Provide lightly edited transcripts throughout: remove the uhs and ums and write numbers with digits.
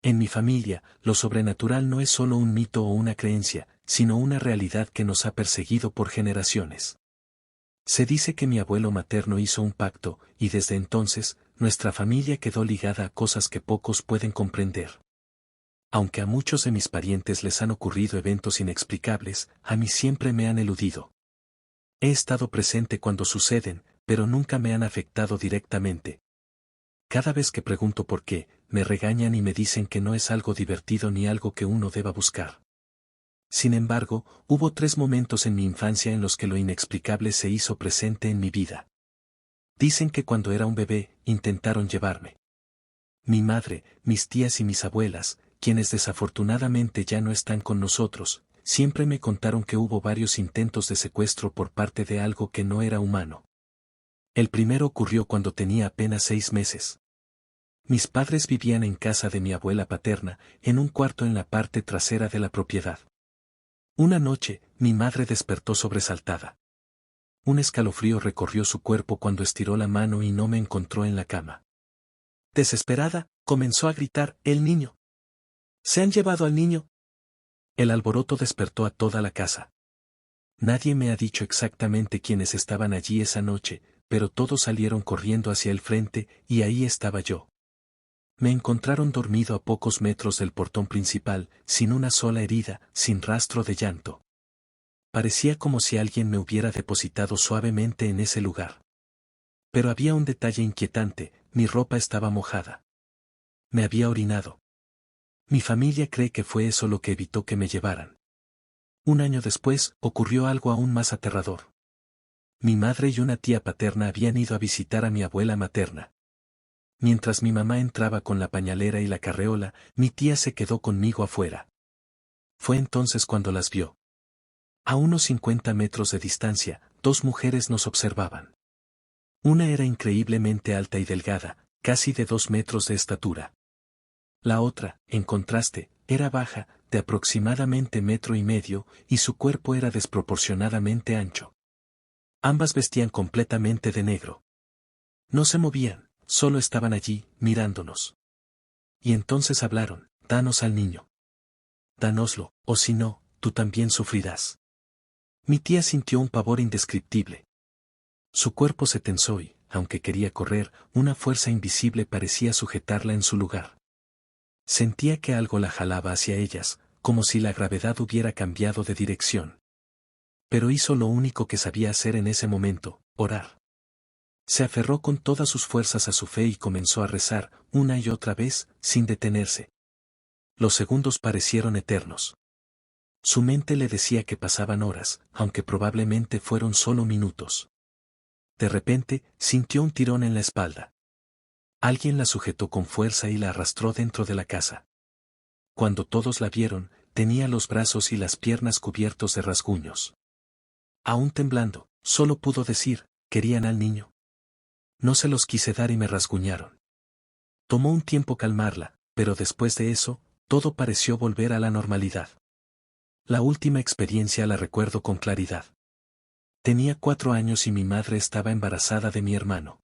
En mi familia, lo sobrenatural no es solo un mito o una creencia, sino una realidad que nos ha perseguido por generaciones. Se dice que mi abuelo materno hizo un pacto, y desde entonces, nuestra familia quedó ligada a cosas que pocos pueden comprender. Aunque a muchos de mis parientes les han ocurrido eventos inexplicables, a mí siempre me han eludido. He estado presente cuando suceden, pero nunca me han afectado directamente. Cada vez que pregunto por qué, me regañan y me dicen que no es algo divertido ni algo que uno deba buscar. Sin embargo, hubo 3 momentos en mi infancia en los que lo inexplicable se hizo presente en mi vida. Dicen que cuando era un bebé, intentaron llevarme. Mi madre, mis tías y mis abuelas, quienes desafortunadamente ya no están con nosotros, siempre me contaron que hubo varios intentos de secuestro por parte de algo que no era humano. El primero ocurrió cuando tenía apenas 6 meses. Mis padres vivían en casa de mi abuela paterna, en un cuarto en la parte trasera de la propiedad. Una noche, mi madre despertó sobresaltada. Un escalofrío recorrió su cuerpo cuando estiró la mano y no me encontró en la cama. Desesperada, comenzó a gritar: «¡El niño! ¡Se han llevado al niño!». El alboroto despertó a toda la casa. Nadie me ha dicho exactamente quiénes estaban allí esa noche, pero todos salieron corriendo hacia el frente, y ahí estaba yo. Me encontraron dormido a pocos metros del portón principal, sin una sola herida, sin rastro de llanto. Parecía como si alguien me hubiera depositado suavemente en ese lugar. Pero había un detalle inquietante: mi ropa estaba mojada. Me había orinado. Mi familia cree que fue eso lo que evitó que me llevaran. Un año después, ocurrió algo aún más aterrador. Mi madre y una tía paterna habían ido a visitar a mi abuela materna. Mientras mi mamá entraba con la pañalera y la carreola, mi tía se quedó conmigo afuera. Fue entonces cuando las vio. A unos 50 metros de distancia, 2 mujeres nos observaban. Una era increíblemente alta y delgada, casi de 2 metros de estatura. La otra, en contraste, era baja, de aproximadamente 1,5 metros, y su cuerpo era desproporcionadamente ancho. Ambas vestían completamente de negro. No se movían, solo estaban allí, mirándonos. Y entonces hablaron: «Danos al niño. Dánoslo, o si no, tú también sufrirás». Mi tía sintió un pavor indescriptible. Su cuerpo se tensó y, aunque quería correr, una fuerza invisible parecía sujetarla en su lugar. Sentía que algo la jalaba hacia ellas, como si la gravedad hubiera cambiado de dirección. Pero hizo lo único que sabía hacer en ese momento: orar. Se aferró con todas sus fuerzas a su fe y comenzó a rezar, una y otra vez, sin detenerse. Los segundos parecieron eternos. Su mente le decía que pasaban horas, aunque probablemente fueron solo minutos. De repente, sintió un tirón en la espalda. Alguien la sujetó con fuerza y la arrastró dentro de la casa. Cuando todos la vieron, tenía los brazos y las piernas cubiertos de rasguños. Aún temblando, solo pudo decir: «¿Querían al niño?». No se los quise dar y me rasguñaron. Tomó un tiempo calmarla, pero después de eso, todo pareció volver a la normalidad. La última experiencia la recuerdo con claridad. Tenía 4 años y mi madre estaba embarazada de mi hermano.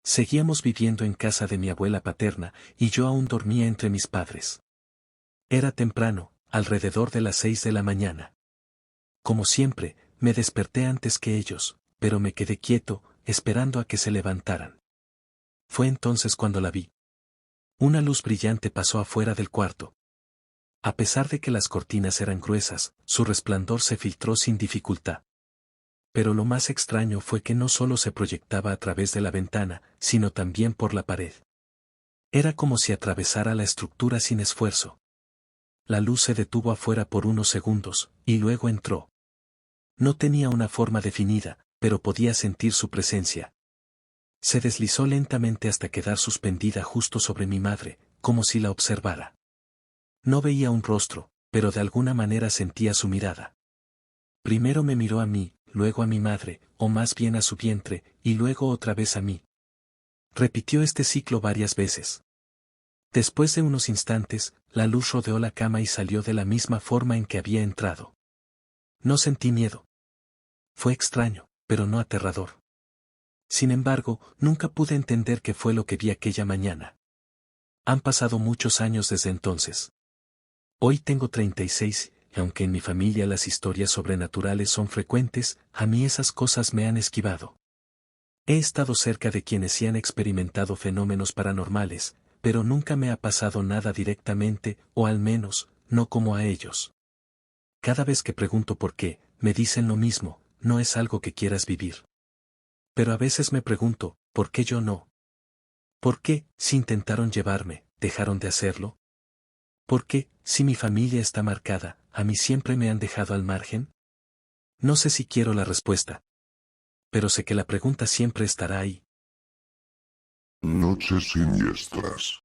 Seguíamos viviendo en casa de mi abuela paterna, y yo aún dormía entre mis padres. Era temprano, alrededor de las 6 de la mañana. Como siempre, me desperté antes que ellos, pero me quedé quieto, esperando a que se levantaran. Fue entonces cuando la vi. Una luz brillante pasó afuera del cuarto. A pesar de que las cortinas eran gruesas, su resplandor se filtró sin dificultad. Pero lo más extraño fue que no solo se proyectaba a través de la ventana, sino también por la pared. Era como si atravesara la estructura sin esfuerzo. La luz se detuvo afuera por unos segundos, y luego entró. No tenía una forma definida, pero podía sentir su presencia. Se deslizó lentamente hasta quedar suspendida justo sobre mi madre, como si la observara. No veía un rostro, pero de alguna manera sentía su mirada. Primero me miró a mí, luego a mi madre, o más bien a su vientre, y luego otra vez a mí. Repitió este ciclo varias veces. Después de unos instantes, la luz rodeó la cama y salió de la misma forma en que había entrado. No sentí miedo. Fue extraño, pero no aterrador. Sin embargo, nunca pude entender qué fue lo que vi aquella mañana. Han pasado muchos años desde entonces. Hoy tengo 36, y aunque en mi familia las historias sobrenaturales son frecuentes, a mí esas cosas me han esquivado. He estado cerca de quienes sí han experimentado fenómenos paranormales, pero nunca me ha pasado nada directamente, o al menos, no como a ellos. Cada vez que pregunto por qué, me dicen lo mismo, no es algo que quieras vivir. Pero a veces me pregunto, ¿por qué yo no? ¿Por qué, si intentaron llevarme, dejaron de hacerlo? ¿Por qué, si mi familia está marcada, a mí siempre me han dejado al margen? No sé si quiero la respuesta. Pero sé que la pregunta siempre estará ahí. Noches siniestras.